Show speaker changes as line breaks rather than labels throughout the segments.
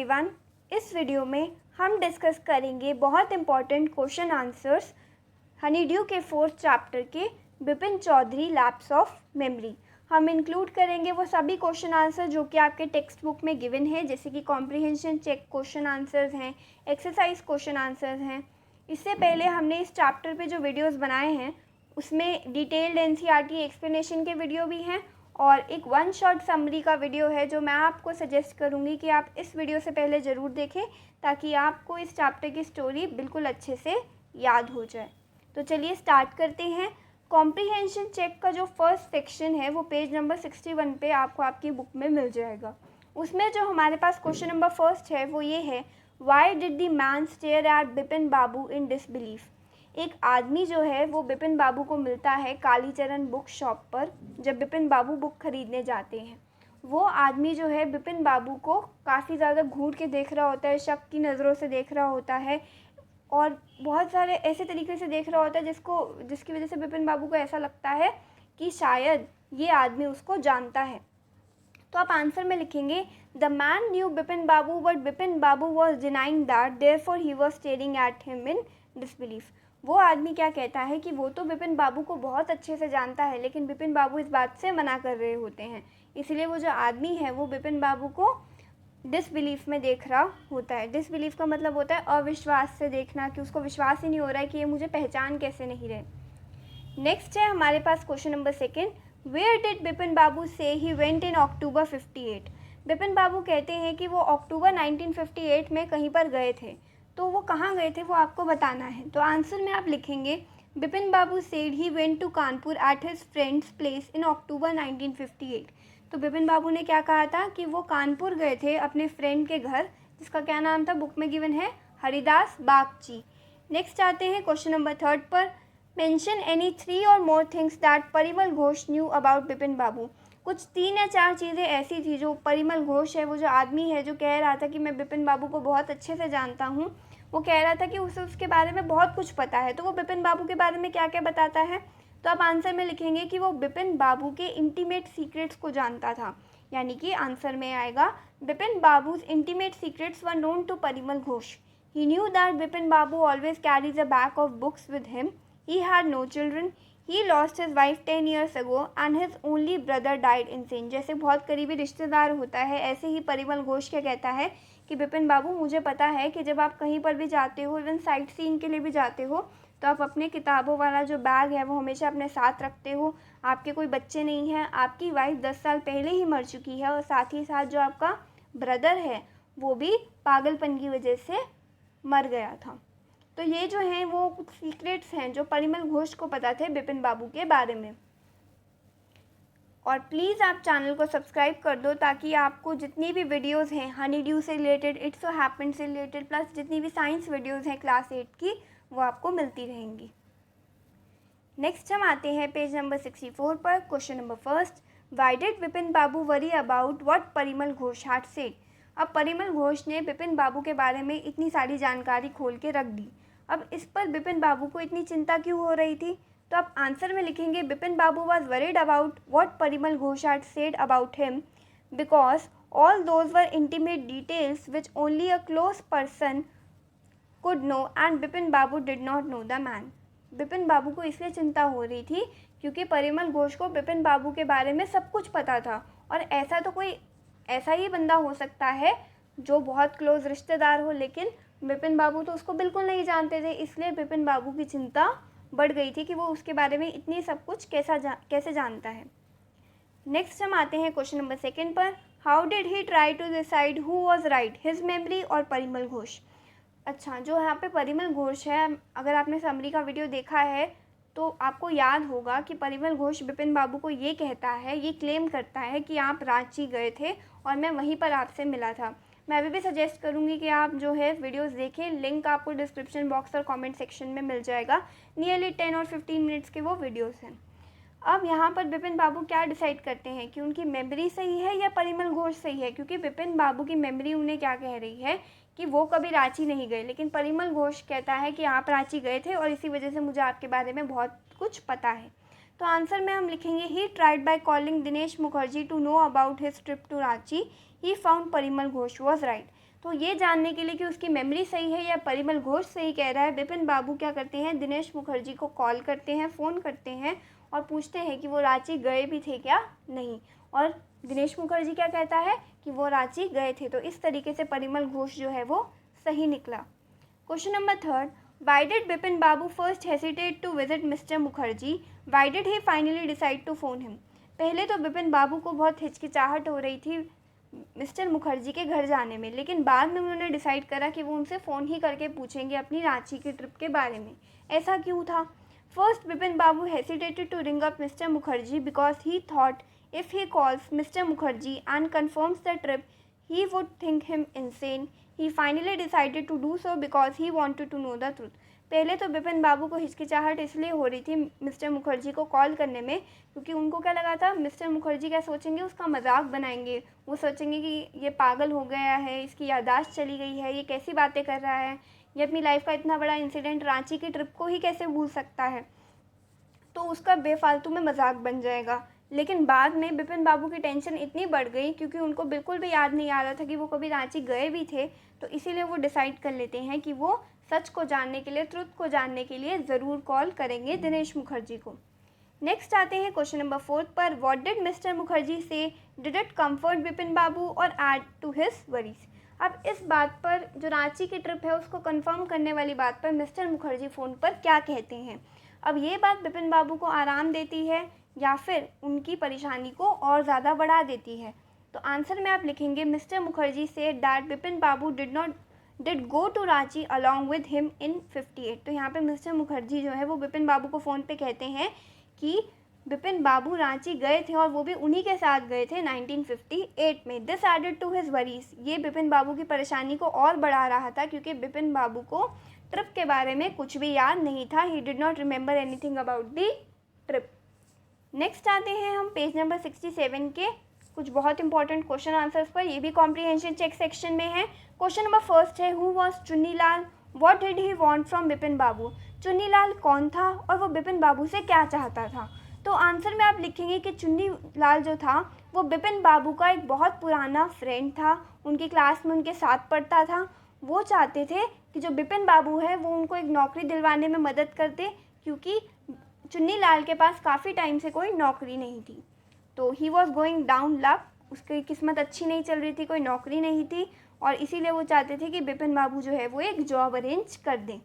Everyone, इस video में हम डिस्कस करेंगे बहुत इम्पॉर्टेंट क्वेश्चन आंसर्स हनीड्यू के 4th चैप्टर के Bipin Choudhury lapse of memory. हम इंक्लूड करेंगे वो सभी क्वेश्चन आंसर जो कि आपके टेक्स्ट बुक में गिवन है, जैसे कि कॉम्प्रिहेंशन चेक क्वेश्चन आंसर्स हैं, एक्सरसाइज क्वेश्चन आंसर्स हैं। इससे पहले हमने इस चैप्टर पे जो वीडियोस बनाए हैं उसमें डिटेल्ड एनसीईआरटी एक्सप्लेनेशन के वीडियो भी हैं और एक वन शॉट समरी का वीडियो है जो मैं आपको सजेस्ट करूंगी कि आप इस वीडियो से पहले ज़रूर देखें ताकि आपको इस चैप्टर की स्टोरी बिल्कुल अच्छे से याद हो जाए। तो चलिए स्टार्ट करते हैं। कॉम्प्रिहेंशन चेक का जो फर्स्ट सेक्शन है वो पेज नंबर 61 पे आपको आपकी बुक में मिल जाएगा। उसमें जो हमारे पास क्वेश्चन नंबर फर्स्ट है वो ये है, why did the man stare at Bipin Babu in disbelief. एक आदमी जो है वो बिपिन बाबू को मिलता है कालीचरण बुक शॉप पर जब बिपिन बाबू बुक खरीदने जाते हैं। वो आदमी जो है बिपिन बाबू को काफ़ी ज़्यादा घूर के देख रहा होता है, शक की नज़रों से देख रहा होता है और बहुत सारे ऐसे तरीके से देख रहा होता है जिसकी वजह से बिपिन बाबू को ऐसा लगता है कि शायद ये आदमी उसको जानता है। तो आप आंसर में लिखेंगे, the man new Bipin Babu but Bipin Babu was denying that therefore he was staring at him in disbelief. वो आदमी क्या कहता है कि वो तो बिपिन बाबू को बहुत अच्छे से जानता है लेकिन बिपिन बाबू इस बात से मना कर रहे होते हैं, इसलिए वो जो आदमी है वो बिपिन बाबू को डिसबिलीफ में देख रहा होता है। डिसबिलीफ का मतलब होता है अविश्वास से देखना, कि उसको विश्वास ही नहीं हो रहा है कि ये मुझे पहचान कैसे नहीं रहे। नेक्स्ट है हमारे पास question number second, where did Bipin Babu से ही वेंट इन अक्टूबर 58। बिपिन बाबू कहते हैं कि वो अक्टूबर 1958 में कहीं पर गए थे, तो वो कहाँ गए थे वो आपको बताना है। तो आंसर में आप लिखेंगे, Bipin Babu said he went to Kanpur at his friend's place in October 1958। तो बिपिन बाबू ने क्या कहा था कि वो कानपुर गए थे अपने फ्रेंड के घर, जिसका क्या नाम था बुक में गिवन है, हरिदास बागची। नेक्स्ट आते हैं क्वेश्चन नंबर थर्ड पर, मेंशन एनी 3 और more things that Parimal Ghosh knew about Bipin Babu. कुछ 3 या 4 चीज़ें ऐसी थी जो परिमल घोष है, वो जो आदमी है जो कह रहा था कि मैं बिपिन बाबू को बहुत अच्छे से जानता हूँ, वो कह रहा था कि उसे उसके बारे में बहुत कुछ पता है। तो वो बिपिन बाबू के बारे में क्या क्या बताता है, तो आप आंसर में लिखेंगे कि वो बिपिन बाबू के इंटीमेट सीक्रेट्स को जानता था, यानी कि आंसर में आएगा, Bipin Babu's intimate secrets were known to Parimal Ghosh. He knew that Bipin Babu always carries a bag of books with him. He had no children. He lost his wife 10 years ago and his only brother died insane. जैसे बहुत करीबी रिश्तेदार होता है, ऐसे ही परिमल घोष क्या कहता है कि बिपिन बाबू मुझे पता है कि जब आप कहीं पर भी जाते हो, इवन साइट सीइंग के लिए भी जाते हो, तो आप अपने किताबों वाला जो बैग है वो हमेशा अपने साथ रखते हो। आपके कोई बच्चे नहीं हैं, आपकी वाइफ 10 साल पहले ही मर चुकी है और साथ ही साथ जो आपका ब्रदर है वो भी पागलपन की वजह से मर गया था। तो ये जो हैं वो कुछ सीक्रेट्स हैं जो परिमल घोष को पता थे बिपिन बाबू के बारे में। और प्लीज़ आप चैनल को सब्सक्राइब कर दो ताकि आपको जितनी भी वीडियोस हैं हनीड्यू से रिलेटेड, इट्स सो हैपेंड से रिलेटेड, प्लस जितनी भी साइंस वीडियोस हैं क्लास 8 की, वो आपको मिलती रहेंगी। नेक्स्ट हम आते हैं पेज नंबर 64 पर। Question number first, Y did Bipin Babu worry about what Parimal Ghosh had said. अब परिमल घोष ने बिपिन बाबू के बारे में इतनी सारी जानकारी खोल के रख दी, अब इस पर बिपिन बाबू को इतनी चिंता क्यों हो रही थी, तो आप आंसर में लिखेंगे, Bipin Babu was worried about what Parimal Ghosh had said about him because all those were intimate details which only a close person could know and Bipin Babu did not know the man। Bipin Babu को इसलिए चिंता हो रही थी क्योंकि परिमल घोष को बिपिन बाबू के बारे में सब कुछ पता था, और ऐसा तो कोई ऐसा ही बंदा हो सकता है जो बहुत क्लोज रिश्तेदार हो, लेकिन बिपिन बाबू तो उसको बिल्कुल नहीं जानते थे, इसलिए बिपिन बाबू की चिंता बढ़ गई थी कि वो उसके बारे में इतनी सब कुछ कैसे जानता है। नेक्स्ट हम आते हैं क्वेश्चन नंबर सेकेंड पर, how did he try to decide who was right, his memory और परिमल घोष। अच्छा, जो यहाँ पे परिमल घोष है, अगर आपने समरी का वीडियो देखा है तो आपको याद होगा कि परिमल घोष बिपिन बाबू को ये कहता है, ये क्लेम करता है कि आप रांची गए थे और मैं वहीं पर आपसे मिला था। मैं अभी भी सजेस्ट करूँगी कि आप जो है वीडियोस देखें, लिंक आपको डिस्क्रिप्शन बॉक्स और कमेंट सेक्शन में मिल जाएगा। नियरली 10 और 15 मिनट्स के वो वीडियोस हैं। अब यहाँ पर बिपिन बाबू क्या डिसाइड करते हैं कि उनकी मेमोरी सही है या परिमल घोष सही है, क्योंकि बिपिन बाबू की मेमोरी उन्हें क्या कह रही है कि वो कभी रांची नहीं गए, लेकिन परिमल घोष कहता है कि आप रांची गए थे और इसी वजह से मुझे आपके बारे में बहुत कुछ पता है। तो आंसर में हम लिखेंगे, he tried by calling Dinesh Mukherjee to know about his trip to Ranchi, he found Parimal Ghosh was right. तो ये जानने के लिए कि उसकी मेमोरी सही है या परिमल घोष सही कह रहा है, विपिन बाबू क्या करते हैं, दिनेश मुखर्जी को कॉल करते हैं, फ़ोन करते हैं और पूछते हैं कि वो रांची गए भी थे क्या नहीं। और दिनेश मुखर्जी क्या कहता है कि वो रांची गए थे। तो इस तरीके से परिमल घोष जो है वो सही निकला। Question number 3, why did Bipin Babu first hesitate to visit mister Mukherjee, why did he finally decide to phone him. पहले तो बिपिन बाबू को बहुत हिचकिचाहट हो रही थी मिस्टर मुखर्जी के घर जाने में, लेकिन बाद में उन्होंने डिसाइड करा कि वो उनसे फ़ोन ही करके पूछेंगे अपनी रांची की ट्रिप के बारे में। ऐसा क्यों था? First, Bipin Babu hesitated to ring up mister Mukherjee because he thought if he calls Mr. Mukherjee and confirms the trip, he would think him insane. He finally decided to do so because he wanted to know the truth. पहले तो बिपिन बाबू को हिचकिचाहट इसलिए हो रही थी mister Mukherjee को call करने में, क्योंकि उनको क्या लगा था मिस्टर मुखर्जी क्या सोचेंगे, उसका मजाक बनाएंगे। वो सोचेंगे कि ये पागल हो गया है, इसकी याददाश्त चली गई है, ये कैसी बातें कर रहा है, ये अपनी लाइफ का इतना बड़ा इंसिडेंट रांची की ट्रिप को ही कैसे भूल सकता है। तो उसका बेफालतू में मजाक बन जाएगा। लेकिन बाद में बिपिन बाबू की टेंशन इतनी बढ़ गई, क्योंकि उनको बिल्कुल भी याद नहीं आ रहा था कि वो कभी रांची गए भी थे, तो इसीलिए वो डिसाइड कर लेते हैं कि वो सच को जानने के लिए, ट्रुथ को जानने के लिए ज़रूर कॉल करेंगे दिनेश मुखर्जी को। नेक्स्ट आते हैं क्वेश्चन नंबर 4 पर, व्हाट डिड मिस्टर मुखर्जी से, डिड इट कम्फर्ट बिपिन बाबू और ऐड टू हिज वरीज। अब इस बात पर, जो रांची की ट्रिप है उसको कंफर्म करने वाली बात पर मिस्टर मुखर्जी फ़ोन पर क्या कहते हैं। अब ये बात बिपिन बाबू को आराम देती है या फिर उनकी परेशानी को और ज़्यादा बढ़ा देती है। तो आंसर में आप लिखेंगे मिस्टर मुखर्जी से that Bipin Babu did go to Ranchi along with him in 58। तो यहाँ पे मिस्टर मुखर्जी जो है वो बिपिन बाबू को फ़ोन पे कहते हैं कि बिपिन बाबू रांची गए थे और वो भी उन्हीं के साथ गए थे 1958 में। This added to his worries, ये बिपिन बाबू की परेशानी को और बढ़ा रहा था, क्योंकि बिपिन बाबू को ट्रिप के बारे में कुछ भी याद नहीं था। ही did not remember anything about the trip. Next आते हैं हम पेज नंबर 67 के कुछ बहुत इंपॉर्टेंट क्वेश्चन आंसर्स पर। ये भी कॉम्प्रिहेंशन चेक सेक्शन में है। क्वेश्चन नंबर 1 है, who was Chunni Lal, what did he want from Bipin Babu. Chunni Lal कौन था और वो बिपिन बाबू से क्या चाहता था। तो आंसर में आप लिखेंगे कि चुन्नी लाल जो था वो बिपिन बाबू का एक बहुत पुराना फ्रेंड था, उनकी क्लास में उनके साथ पढ़ता था। वो चाहते थे कि जो बिपिन बाबू है वो उनको एक नौकरी दिलवाने में मदद कर दे, क्योंकि चुन्नी लाल के पास काफ़ी टाइम से कोई नौकरी नहीं थी। तो he was going down luck, उसकी किस्मत अच्छी नहीं चल रही थी, कोई नौकरी नहीं थी, और इसीलिए वो चाहते थे कि बिपिन बाबू जो है वो एक जॉब अरेंज कर दें।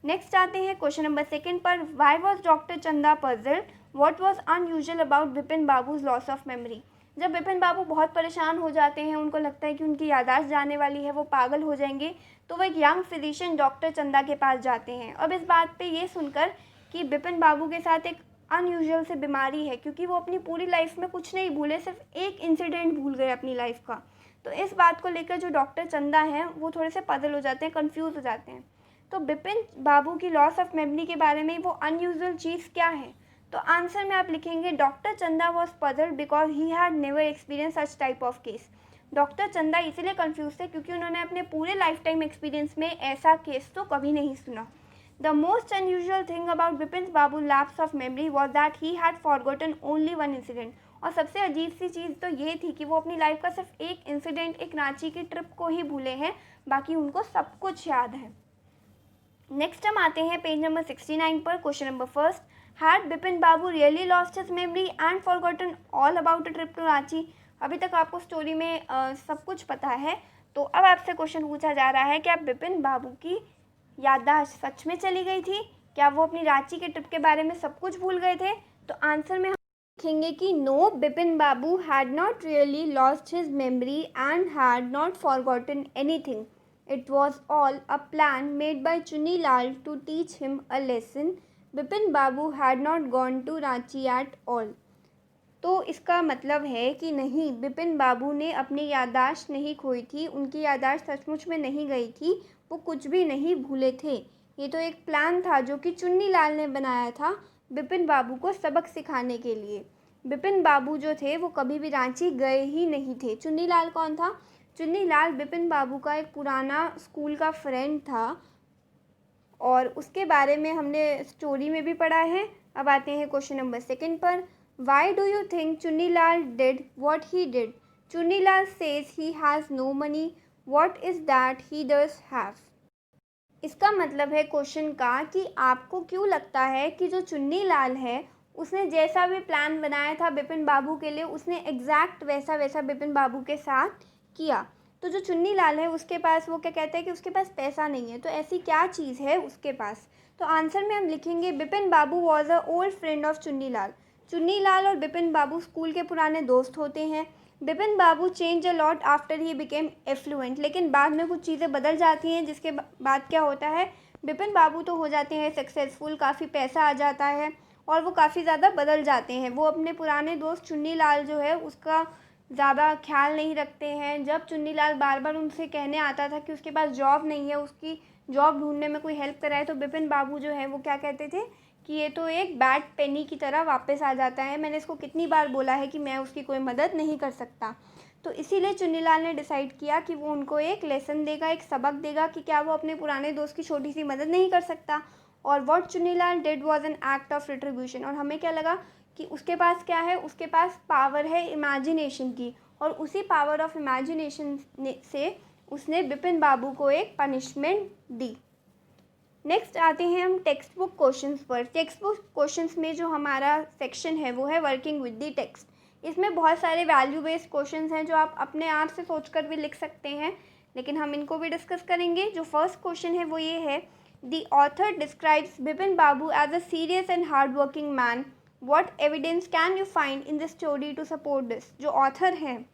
नेक्स्ट आते हैं क्वेश्चन नंबर 2 पर, वाई वॉज डॉक्टर चंदा puzzled, what was unusual about Bipin babus loss of memory. जब बिपिन बाबू बहुत परेशान हो जाते हैं, उनको लगता है कि उनकी याददाश्त जाने वाली है, वो पागल हो जाएंगे, तो वो एक यंग फिजिशियन डॉक्टर चंदा के पास जाते हैं। अब इस बात पे ये सुनकर कि बिपिन बाबू के साथ एक अनयूजुअल से बीमारी है, क्योंकि वो अपनी पूरी लाइफ में कुछ नहीं भूले, सिर्फ एक इंसिडेंट भूल गए अपनी लाइफ का। तो इस बात को लेकर जो डॉक्टर चंदा हैं वो थोड़े से पजल हो जाते हैं, कंफ्यूज हो जाते हैं। तो बिपिन बाबू की लॉस ऑफ मेमोरी के बारे में वो अनयूजुअल चीज़ क्या है। तो आंसर में आप लिखेंगे डॉक्टर चंदा was puzzled because he had never experience such type of case. Doctor चंदा इसीलिए कंफ्यूज थे क्योंकि उन्होंने अपने पूरे लाइफ टाइम एक्सपीरियंस में ऐसा केस तो कभी नहीं सुना। The most unusual thing about Bipin Babu's lapse of memory was that he had forgotten only one incident. और सबसे अजीब सी चीज़ तो ये थी कि वो अपनी लाइफ का सिर्फ एक इंसिडेंट, एक रांची की ट्रिप को ही भूले हैं, बाकी उनको सब कुछ याद है। नेक्स्ट हम आते हैं पेज नंबर 69 पर। Question number 1, had Bipin Babu really lost his memory and forgotten all about a trip to Ranchi. अभी तक आपको स्टोरी में सब कुछ पता है, तो अब आपसे क्वेश्चन पूछा जा रहा है कि आप बिपिन बाबू की याददाश्त सच में चली गई थी, क्या वो अपनी रांची के ट्रिप के बारे में सब कुछ भूल गए थे। तो आंसर में हम लिखेंगे कि no, Bipin Babu had not really lost his memory and had not forgotten anything. It was all a plan made by Chunni Lal to teach him a lesson. Bipin Babu had not gone to Ranchi at all. तो इसका मतलब है कि नहीं, बिपिन बाबू ने अपनी याददाश्त नहीं खोई थी, उनकी याददाश्त सचमुच में नहीं गई थी, वो कुछ भी नहीं भूले थे। ये तो एक प्लान था जो कि चुन्नी लाल ने बनाया था बिपिन बाबू को सबक सिखाने के लिए। बिपिन बाबू जो थे वो कभी भी रांची गए ही नहीं थे। चुन्नी लाल कौन था? चुन्नी लाल बिपिन बाबू का एक पुराना स्कूल का फ्रेंड था, और उसके बारे में हमने स्टोरी में भी पढ़ा है। अब आते हैं क्वेश्चन नंबर 2 पर। Why do you think Chunni Lal did what he did? Chunni Lal says he has no money, What is that he does have? इसका मतलब है क्वेश्चन का कि आपको क्यों लगता है कि जो चुन्नी लाल है उसने जैसा भी प्लान बनाया था बिपिन बाबू के लिए उसने एग्जैक्ट वैसा वैसा बिपिन बाबू के साथ किया। तो जो चुन्नी लाल है उसके पास वो क्या कहते हैं कि उसके पास पैसा नहीं है, तो ऐसी क्या चीज़ है उसके पास। तो आंसर में हम लिखेंगे Bipin Babu was a old friend of Chunni Lal. Chunni Lal और बिपिन बाबू स्कूल के पुराने दोस्त होते हैं। Bipin Babu change a lot after he became affluent, लेकिन बाद में कुछ चीज़ें बदल जाती हैं जिसके बाद क्या होता है, बिपिन बाबू तो हो जाते हैं सक्सेसफुल, काफ़ी पैसा आ जाता है और वो काफ़ी ज़्यादा बदल जाते हैं। वो अपने पुराने दोस्त चुन्नी लाल जो है उसका ज़्यादा ख्याल नहीं रखते हैं। जब चुन्नी लाल बार बार उनसे कहने आता था कि उसके पास जॉब नहीं है, उसकी जॉब ढूंढने में कोई हेल्प कराए, तो बिपिन बाबू जो है वो क्या कहते थे कि ये तो एक बैड पेनी की तरह वापस आ जाता है, मैंने इसको कितनी बार बोला है कि मैं उसकी कोई मदद नहीं कर सकता। तो इसीलिए चुन्नीलाल ने डिसाइड किया कि वो उनको एक लेसन देगा, एक सबक देगा कि क्या वो अपने पुराने दोस्त की छोटी सी मदद नहीं कर सकता। और what Chunnilal did was an act of retribution. और हमें क्या लगा कि उसके पास क्या है, उसके पास पावर है इमेजिनेशन की, और उसी पावर ऑफ इमेजिनेशन से उसने बिपिन बाबू को एक पनिशमेंट दी। नेक्स्ट आते हैं हम टेक्स्ट बुक क्वेश्चंस पर। टेक्स्ट बुक क्वेश्चंस में जो हमारा सेक्शन है वो है वर्किंग विद द टेक्स्ट। इसमें बहुत सारे वैल्यू बेस्ड क्वेश्चंस हैं जो आप अपने आप से सोचकर भी लिख सकते हैं, लेकिन हम इनको भी डिस्कस करेंगे। जो फर्स्ट क्वेश्चन है वो ये है, the author describes Bipin Babu as a serious and hard working man, what evidence can you find in the story to support this. जो ऑथर हैं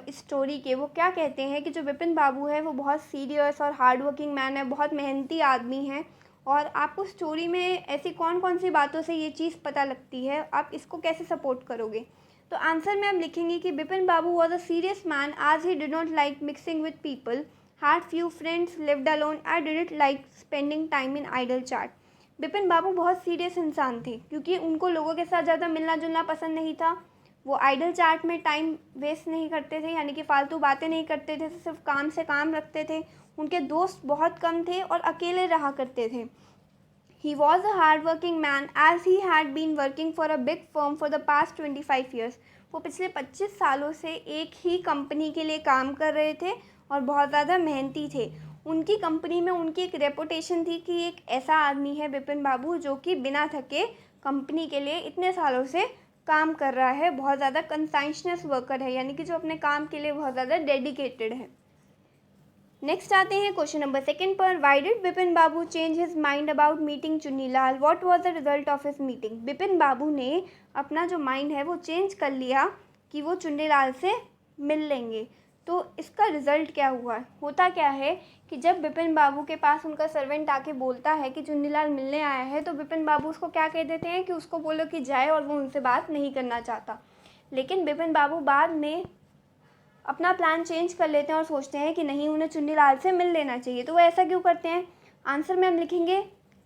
इस स्टोरी के, वो क्या कहते हैं कि जो बिपिन बाबू है वो बहुत सीरियस और हार्ड वर्किंग मैन है, बहुत मेहनती आदमी है। और आपको स्टोरी में ऐसी कौन कौन सी बातों से ये चीज़ पता लगती है, आप इसको कैसे सपोर्ट करोगे। तो आंसर में हम लिखेंगे कि Bipin Babu was a serious man as he did not like mixing with people, had few friends, lived alone and didn't like spending time in idle chat. Bipin Babu बहुत सीरियस इंसान थे क्योंकि उनको लोगों के साथ ज़्यादा मिलना जुलना पसंद नहीं था। वो आइडल चैट में टाइम वेस्ट नहीं करते थे, यानी कि फालतू बातें नहीं करते थे, सिर्फ काम से काम रखते थे। उनके दोस्त बहुत कम थे और अकेले रहा करते थे। He was a hard-working man as he had been working for a big firm for the past 25 years. वो पिछले 25 सालों से एक ही कंपनी के लिए काम कर रहे थे और बहुत ज़्यादा मेहनती थे। उनकी कंपनी में उनकी एक रेपुटेशन थी कि एक ऐसा आदमी है बिपिन बाबू जो कि बिना थके कंपनी के लिए इतने सालों से काम कर रहा है, बहुत ज़्यादा कंसाइंशियस वर्कर है, यानी कि जो अपने काम के लिए बहुत ज़्यादा डेडिकेटेड है। नेक्स्ट आते हैं क्वेश्चन नंबर सेकंड पर। Why did Bipin Babu change his mind about meeting Chunnilal, what was the result of his meeting. Bipin Babu ने अपना जो माइंड है वो चेंज कर लिया कि वो चुन्नीलाल से मिल लेंगे। तो इसका रिजल्ट क्या हुआ, होता क्या है कि जब बिपिन बाबू के पास उनका सर्वेंट आके बोलता है कि चुन्नीलाल मिलने आया है, तो बिपिन बाबू उसको क्या कह देते हैं कि उसको बोलो कि जाए, और वो उनसे बात नहीं करना चाहता। लेकिन बिपिन बाबू बाद में अपना प्लान चेंज कर लेते हैं और सोचते हैं कि नहीं, उन्हें चुन्नीलाल से मिल लेना चाहिए। तो वो ऐसा क्यों करते हैं, आंसर में हम लिखेंगे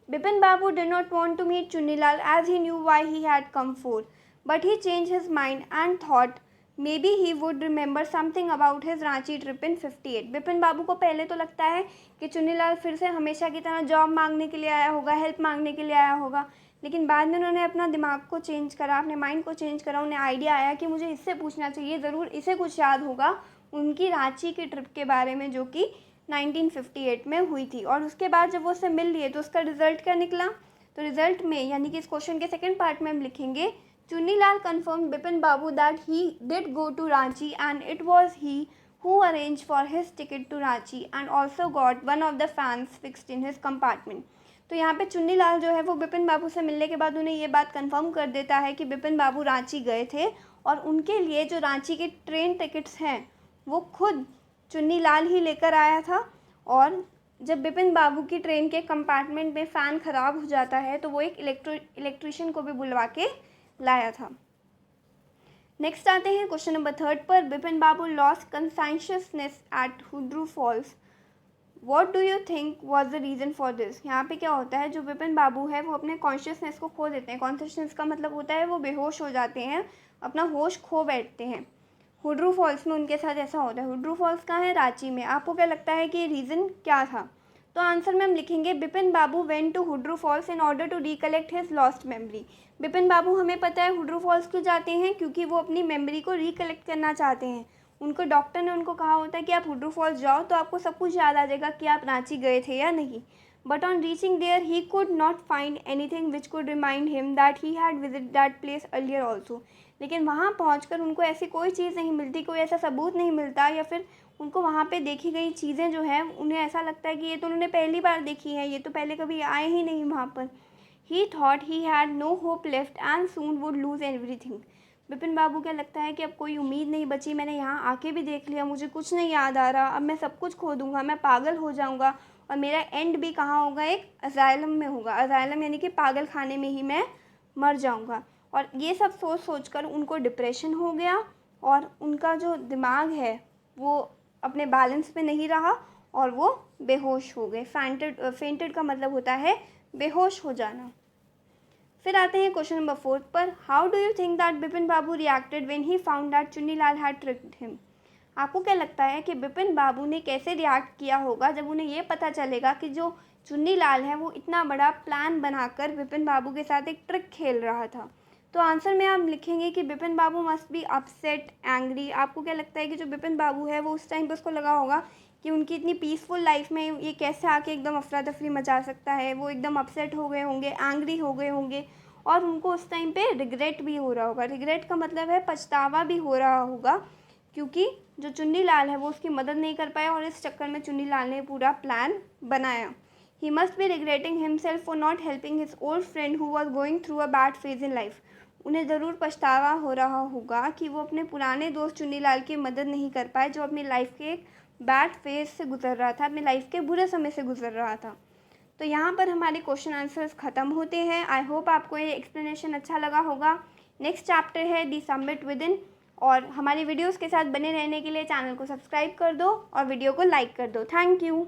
Bipin Babu did not want to meet Chunnilal as he knew why he had come for, but he change his mind and thought may be he would remember something about his Ranchi trip in 58। Bipin Babu को पहले तो लगता है कि चुन्नीलाल फिर से हमेशा की तरह जॉब मांगने के लिए आया होगा, हेल्प मांगने के लिए आया होगा, लेकिन बाद में उन्होंने अपना दिमाग को चेंज करा, अपने माइंड को चेंज करा। उन्हें आइडिया आया कि मुझे इससे पूछना चाहिए, ज़रूर इसे कुछ याद होगा उनकी रांची की ट्रिप के बारे में जो कि 1958 में हुई थी। और उसके बाद जब वो उससे मिल लिए तो उसका रिजल्ट क्या निकला। तो रिजल्ट में, यानी कि इस क्वेश्चन के सेकंड पार्ट में हम लिखेंगे Chunnilal confirm Bipin Babu that he did go to Ranchi and it was he who arranged for his ticket to Ranchi and also got one of the fans fixed in his compartment। तो यहाँ पे चुन्नीलाल जो है वो बिपिन बाबू से मिलने के बाद उन्हें ये बात कंफर्म कर देता है कि बिपिन बाबू रांची गए थे और उनके लिए जो रांची के ट्रेन टिकट्स हैं वो खुद चुन्नीलाल ही लेकर आया था। और जब बिपिन बाबू की ट्रेन के कंपार्टमेंट में फ़ैन ख़राब हो जाता है तो वो एक इलेक्ट्रीशियन को भी बुलवा के लाया था। नेक्स्ट आते हैं क्वेश्चन नंबर थर्ड पर। Bipin Babu lost consciousness at Hundru Falls, what do you think was the reason for this. यहाँ पे क्या होता है, जो बिपिन बाबू है वो अपने कॉन्शियसनेस को खो देते हैं। कॉन्शियसनेस का मतलब होता है वो बेहोश हो जाते हैं, अपना होश खो बैठते हैं। हुड्रू फॉल्स में उनके साथ ऐसा होता है। हुड्रू फॉल्स कहाँ है, रांची में। आपको क्या लगता है कि रीज़न क्या था। तो आंसर में हम लिखेंगे Bipin Babu went to Hundru Falls in order to recollect his lost memory. Bipin Babu, हमें पता है हुड्रू फॉल्स क्यों जाते हैं, क्योंकि वो अपनी मेमोरी को रिकलेक्ट करना चाहते हैं। उनको डॉक्टर ने उनको कहा होता है कि आप हुड्रू फॉल्स जाओ तो आपको सब कुछ याद आ जाएगा कि आप रांची गए थे या नहीं। But on reaching there he could not find anything which could remind him that he had visit that place earlier also. लेकिन वहाँ पहुँचकर उनको ऐसी कोई चीज़ नहीं मिलती, कोई ऐसा सबूत नहीं मिलता, या फिर उनको वहाँ पे देखी गई चीज़ें जो हैं उन्हें ऐसा लगता है कि ये तो उन्होंने पहली बार देखी है, ये तो पहले कभी आए ही नहीं वहाँ पर। He thought he had no hope left and soon would lose everything. Bipin Babu क्या लगता है कि अब कोई उम्मीद नहीं बची, मैंने यहाँ आके भी देख लिया, मुझे कुछ नहीं याद आ रहा, अब मैं सब कुछ खो दूँगा, मैं पागल हो जाऊँगा और मेरा एंड भी कहाँ होगा, एक अजाइलम में होगा। अजाइलम यानी कि पागल खाने में ही मैं मर जाऊँगा। और ये सब सोच सोच कर उनको डिप्रेशन हो गया और उनका जो दिमाग है वो अपने बैलेंस पे नहीं रहा और वो बेहोश हो गए। फेंटेड का मतलब होता है बेहोश हो जाना। फिर आते हैं क्वेश्चन नंबर 4 पर। How do you think that Bipin Babu reacted when he found that Chunnilal had tricked him. आपको क्या लगता है कि बिपिन बाबू ने कैसे रिएक्ट किया होगा जब उन्हें ये पता चलेगा कि जो चुन्नीलाल है वो इतना बड़ा प्लान बनाकर बिपिन बाबू के साथ एक ट्रिक खेल रहा था। तो आंसर में आप लिखेंगे कि बिपिन बाबू मस्ट बी अपसेट, एंग्री। आपको क्या लगता है कि जो बिपिन बाबू है वो उस टाइम पर उसको लगा होगा कि उनकी इतनी पीसफुल लाइफ में ये कैसे आके एकदम अफरा तफरी मचा सकता है। वो एकदम अपसेट हो गए होंगे, एंग्री हो गए होंगे और उनको उस टाइम पे रिग्रेट भी हो रहा होगा। रिग्रेट का मतलब है पछतावा भी हो रहा होगा, क्योंकि जो चुन्नीलाल है वो उसकी मदद नहीं कर पाया और इस चक्कर में चुन्नीलाल ने पूरा प्लान बनाया। He must be regretting himself for not helping his old friend who was going through a bad phase in life. उन्हें ज़रूर पछतावा हो रहा होगा कि वो अपने पुराने दोस्त चुन्नीलाल की मदद नहीं कर पाए, जो अपनी लाइफ के एक बैड फेज से गुजर रहा था, अपनी लाइफ के बुरे समय से गुजर रहा था। तो यहाँ पर हमारे क्वेश्चन आंसर्स ख़त्म होते हैं। आई होप आपको ये एक्सप्लेनेशन अच्छा लगा होगा। नेक्स्ट चैप्टर है दी समिट विद इन, और हमारी वीडियोस के साथ बने रहने के लिए चैनल को सब्सक्राइब कर दो और वीडियो को लाइक कर दो। Thank you.